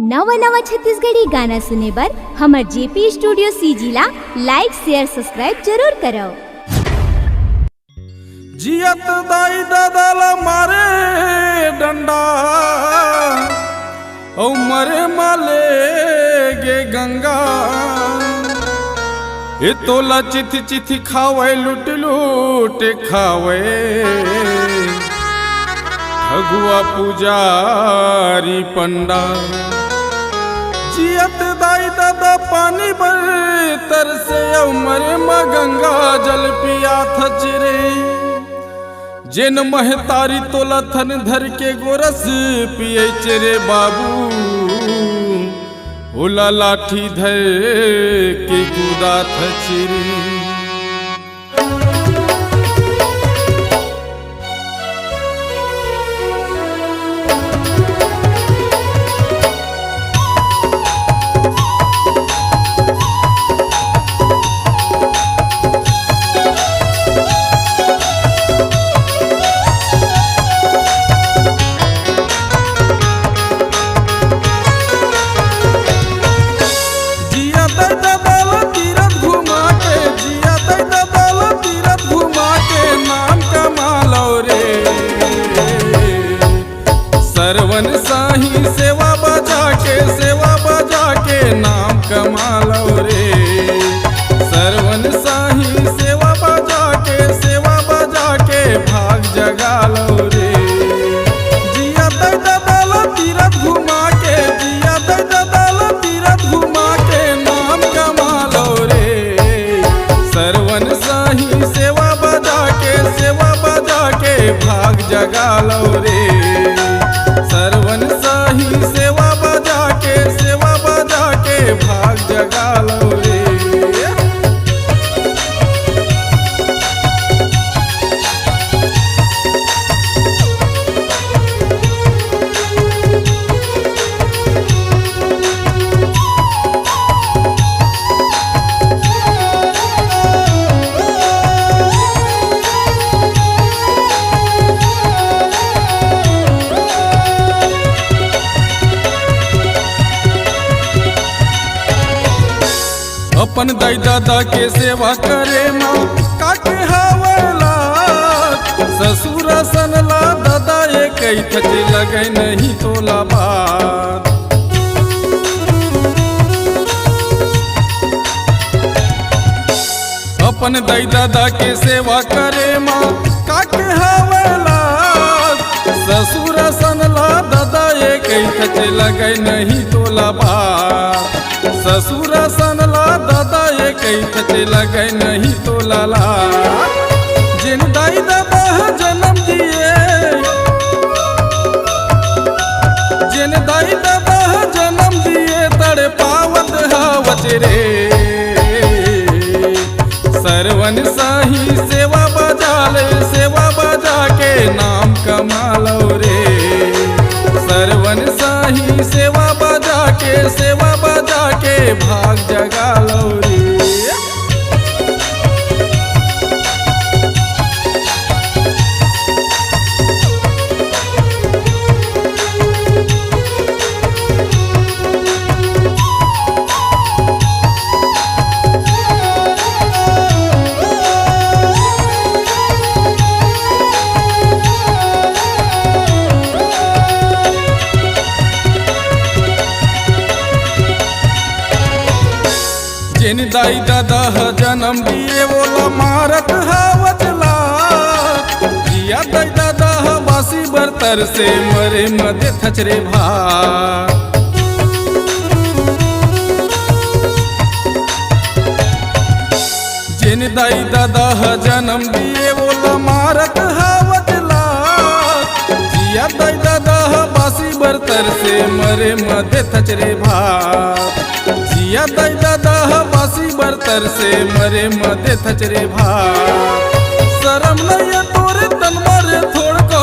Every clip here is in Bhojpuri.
नवा नवा छत्तीसगढ़ी गाना सुने बर हमर जेपी स्टूडियो सीजीला लाइक शेयर सब्सक्राइब जरूर करो। जियत दाई दादा मारे डंडा औ मरे माले गे गंगा ए तोला चिथि चिथि खावे लुट लुट खावे ठगुआ पुजारी पंडा। जियत दाई दादा पानी बर तरसे औ मरे मा गंगा जल पिया थचरे जेन महतारी तोला थन धर के गोरस पिए चरे बाबू ओला लाठी धर के कूदा थचरे। सरवन साही सेवा बजा के नाम कमालो रे। सरवन साही सेवा बजा के भाग जगालो रे। जिया दल तीरथ घुमा के नाम कमालो रे। सरवन साही सेवा बजा के भाग जगालो रे। सरवन साही सेवा बजा के भाग जगालो रे। अपन दाई दादा के सेवा करे माँ काटे हवला ससुर सनला दादा एक थचे लगे नहीं तोला बात। अपन दाई दादा के सेवा करे माँ काटे हवला ससुर सनला दादा एक थचे लगे नहीं तोला बात। ससुर सनला दादा एक थचे लगे नहीं तो लाला। जिन दाई दादा जन्म दिए तड़े पावत हावच रे। सरवन साही सेवा बजा के नाम कमालो रे। सरवन साही सेवा बजा के भाग जगालो रे। जिन दाई दादा जन्म दिए बोला मारत हावचला। जिया दाई दादा बासी बर्तर से मरे मदे थचरे भार। जिन दाई दादा जन्म दिए बोला मारत हावचला। जिया दाई दादा बासी बर्तर से मरे मदे थचरे भार। जिया दाई दादा बासी बर्तर से मरे मदे थचरे भार। शरम नहीं तोरे तन मरे थोड़ को,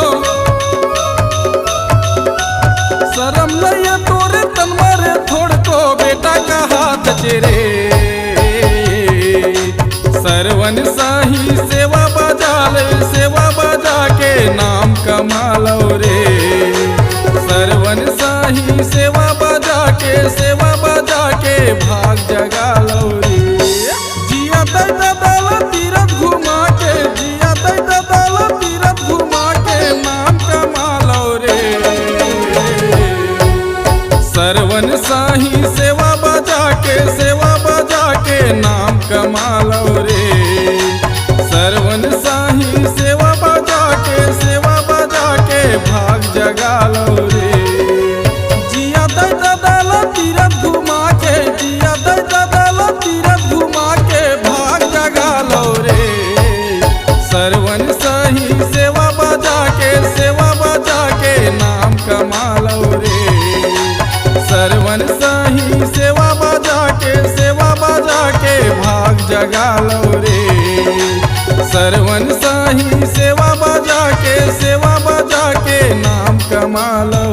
शरम नहीं तोरे तन मरे थोड़ को बेटा का हाथ चेरे। सरवन साही सेवा बजा के नाम कमालो रे। सरवन साही सेवा बजा के सेवा बजा के भाग जगा लो रे। जिया दई दल तीरथ घुमा के, जिया दई दल तीरथ घुमा के नाम कमा लो रे। सरवन साही सेवा बजा के नाम कमा लो रे। सरवन साही सेवा बजा के भाग जगा लो रे। जिया दई दल तीरथ घुमा के, जिया दई दल तीरथ घुमा के भाग जगा लो रे। सरवन साही सेवा बजा के नाम कमा लो रे। सरवन साही सेवा बजा के भाग जगा लो रे। सरवन साही सेवा बजा के नाम कमा लो